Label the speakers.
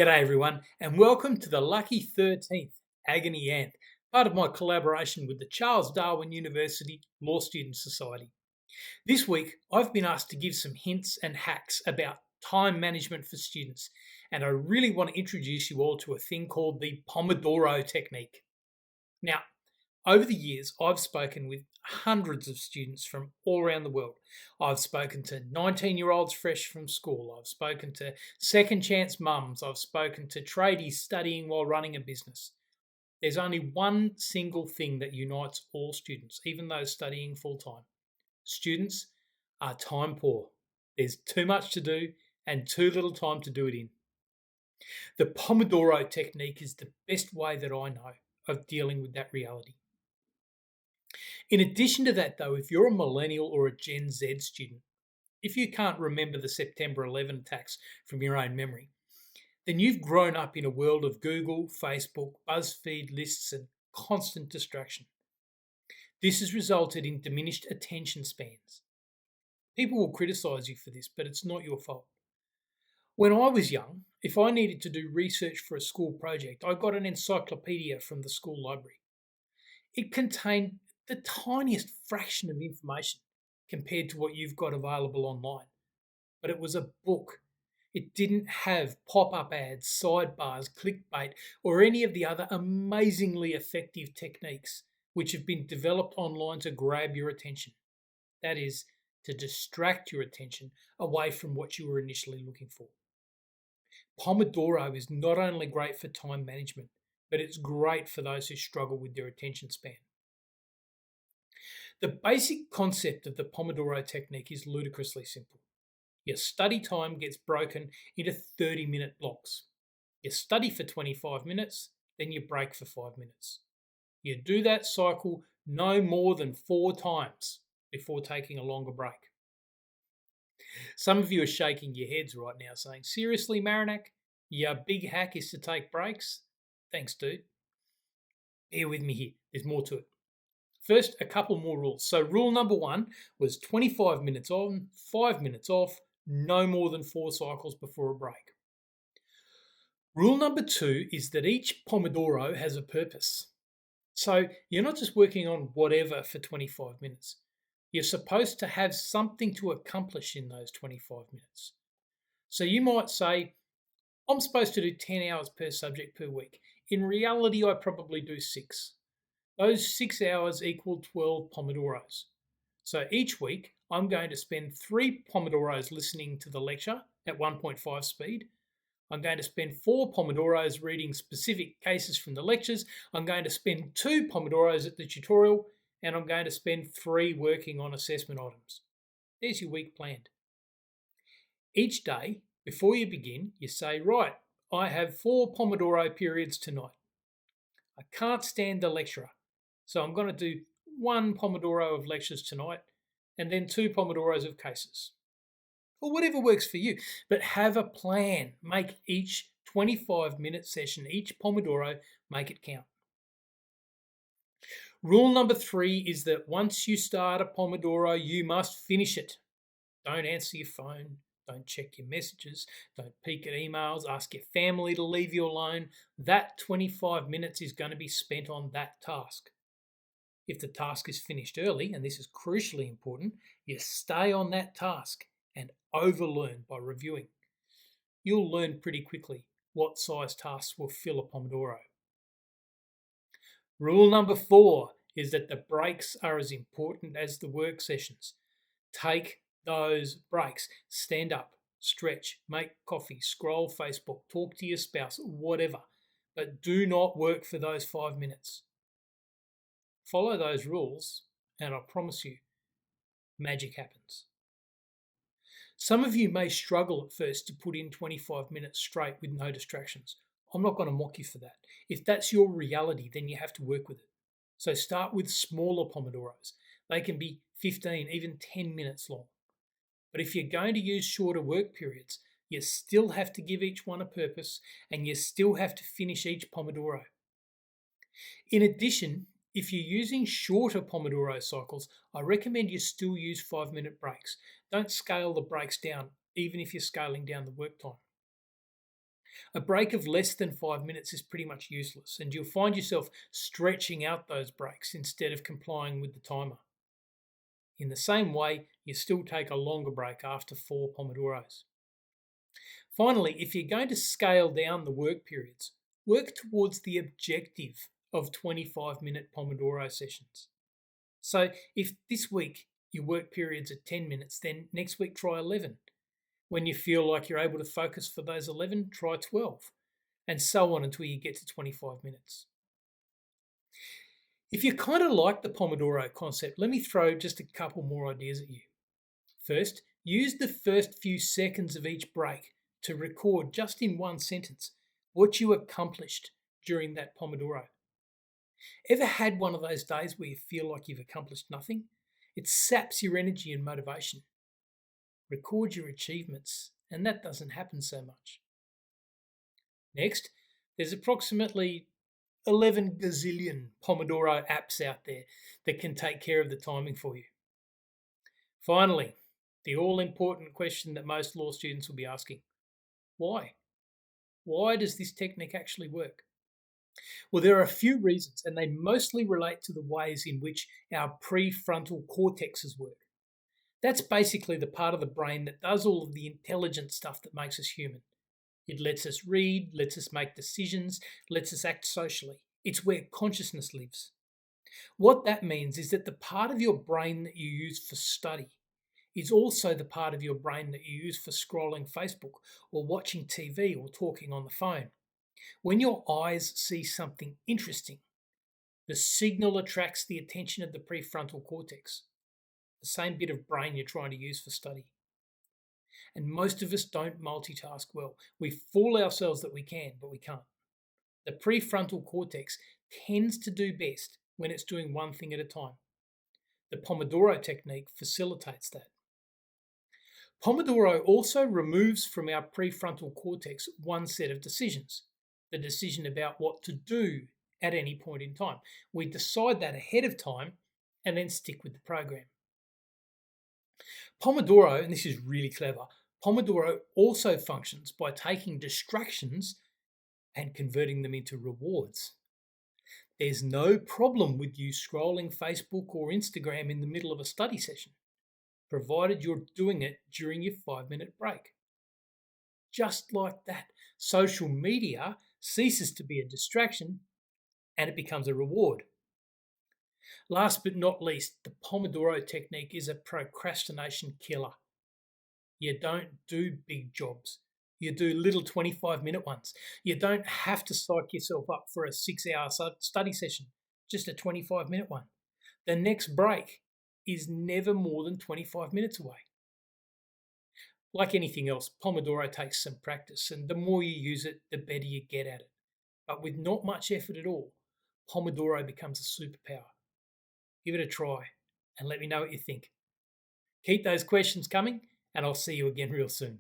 Speaker 1: G'day everyone, and welcome to the lucky 13th Agony Anth, part of my collaboration with the Charles Darwin University Law Student Society. This week, I've been asked to give some hints and hacks about time management for students, and I really want to introduce you all to a thing called the Pomodoro technique. Now, over the years, I've spoken with hundreds of students from all around the world. I've spoken to 19-year-olds fresh from school. I've spoken to second chance mums. I've spoken to tradies studying while running a business. There's only one single thing that unites all students, even those studying full-time. Students are time poor. There's too much to do and too little time to do it in. The Pomodoro technique is the best way that I know of dealing with that reality. In addition to that, though, if you're a millennial or a Gen Z student, if you can't remember the September 11 attacks from your own memory, then you've grown up in a world of Google, Facebook, BuzzFeed lists, and constant distraction. This has resulted in diminished attention spans. People will criticise you for this, but it's not your fault. When I was young, if I needed to do research for a school project, I got an encyclopedia from the school library. It contained the tiniest fraction of information compared to what you've got available online. But it was a book. It didn't have pop-up ads, sidebars, clickbait, or any of the other amazingly effective techniques which have been developed online to grab your attention. That is, to distract your attention away from what you were initially looking for. Pomodoro is not only great for time management, but it's great for those who struggle with their attention span. The basic concept of the Pomodoro technique is ludicrously simple. Your study time gets broken into 30-minute blocks. You study for 25 minutes, then you break for 5 minutes. You do that cycle no more than 4 times before taking a longer break. Some of you are shaking your heads right now saying, seriously, Marinak, your big hack is to take breaks? Thanks, dude. Bear with me here, there's more to it. First, a couple more rules. So rule number 1 was 25 minutes on, 5 minutes off, no more than 4 cycles before a break. Rule number 2 is that each Pomodoro has a purpose. So you're not just working on whatever for 25 minutes. You're supposed to have something to accomplish in those 25 minutes. So you might say, I'm supposed to do 10 hours per subject per week. In reality, I probably do 6. Those 6 hours equal 12 Pomodoros. So each week, I'm going to spend 3 Pomodoros listening to the lecture at 1.5 speed. I'm going to spend 4 Pomodoros reading specific cases from the lectures. I'm going to spend 2 Pomodoros at the tutorial, and I'm going to spend 3 working on assessment items. There's your week planned. Each day, before you begin, you say, right, I have 4 Pomodoro periods tonight. I can't stand the lecturer, so I'm going to do 1 Pomodoro of lectures tonight and then 2 Pomodoros of cases. Or whatever works for you, but have a plan. Make each 25-minute session, each Pomodoro, make it count. Rule number 3 is that once you start a Pomodoro, you must finish it. Don't answer your phone. Don't check your messages. Don't peek at emails. Ask your family to leave you alone. That 25 minutes is going to be spent on that task. If the task is finished early, and this is crucially important, you stay on that task and overlearn by reviewing. You'll learn pretty quickly what size tasks will fill a Pomodoro. Rule number 4 is that the breaks are as important as the work sessions. Take those breaks. Stand up, stretch, make coffee, scroll Facebook, talk to your spouse, whatever. But do not work for those 5 minutes. Follow those rules, and I promise you, magic happens. Some of you may struggle at first to put in 25 minutes straight with no distractions. I'm not going to mock you for that. If that's your reality, then you have to work with it. So start with smaller Pomodoros. They can be 15, even 10 minutes long. But if you're going to use shorter work periods, you still have to give each one a purpose and you still have to finish each Pomodoro. In addition, if you're using shorter Pomodoro cycles, I recommend you still use 5-minute breaks. Don't scale the breaks down, even if you're scaling down the work time. A break of less than 5 minutes is pretty much useless, and you'll find yourself stretching out those breaks instead of complying with the timer. In the same way, you still take a longer break after 4 Pomodoros. Finally, if you're going to scale down the work periods, work towards the objective of 25-minute Pomodoro sessions. So if this week your work periods are 10 minutes, then next week try 11. When you feel like you're able to focus for those 11, try 12, and so on until you get to 25 minutes. If you kind of like the Pomodoro concept, let me throw just a couple more ideas at you. First, use the first few seconds of each break to record just in one sentence what you accomplished during that Pomodoro. Ever had one of those days where you feel like you've accomplished nothing? It saps your energy and motivation. Record your achievements, and that doesn't happen so much. Next, there's approximately 11 gazillion Pomodoro apps out there that can take care of the timing for you. Finally, the all-important question that most law students will be asking: why? Why does this technique actually work? Well, there are a few reasons, and they mostly relate to the ways in which our prefrontal cortexes work. That's basically the part of the brain that does all of the intelligent stuff that makes us human. It lets us read, lets us make decisions, lets us act socially. It's where consciousness lives. What that means is that the part of your brain that you use for study is also the part of your brain that you use for scrolling Facebook or watching TV or talking on the phone. When your eyes see something interesting, the signal attracts the attention of the prefrontal cortex, the same bit of brain you're trying to use for study. And most of us don't multitask well. We fool ourselves that we can, but we can't. The prefrontal cortex tends to do best when it's doing one thing at a time. The Pomodoro technique facilitates that. Pomodoro also removes from our prefrontal cortex one set of decisions, the decision about what to do at any point in time. We decide that ahead of time and then stick with the program. Pomodoro, and this is really clever, Pomodoro also functions by taking distractions and converting them into rewards. There's no problem with you scrolling Facebook or Instagram in the middle of a study session, provided you're doing it during your 5-minute break. Just like that, social media ceases to be a distraction and it becomes a reward. Last but not least, the Pomodoro technique is a procrastination killer. You don't do big jobs. You do little 25-minute ones. You don't have to psych yourself up for a 6-hour study session, just a 25-minute one. The next break is never more than 25 minutes away. Like anything else, Pomodoro takes some practice, and the more you use it, the better you get at it. But with not much effort at all, Pomodoro becomes a superpower. Give it a try and let me know what you think. Keep those questions coming, and I'll see you again real soon.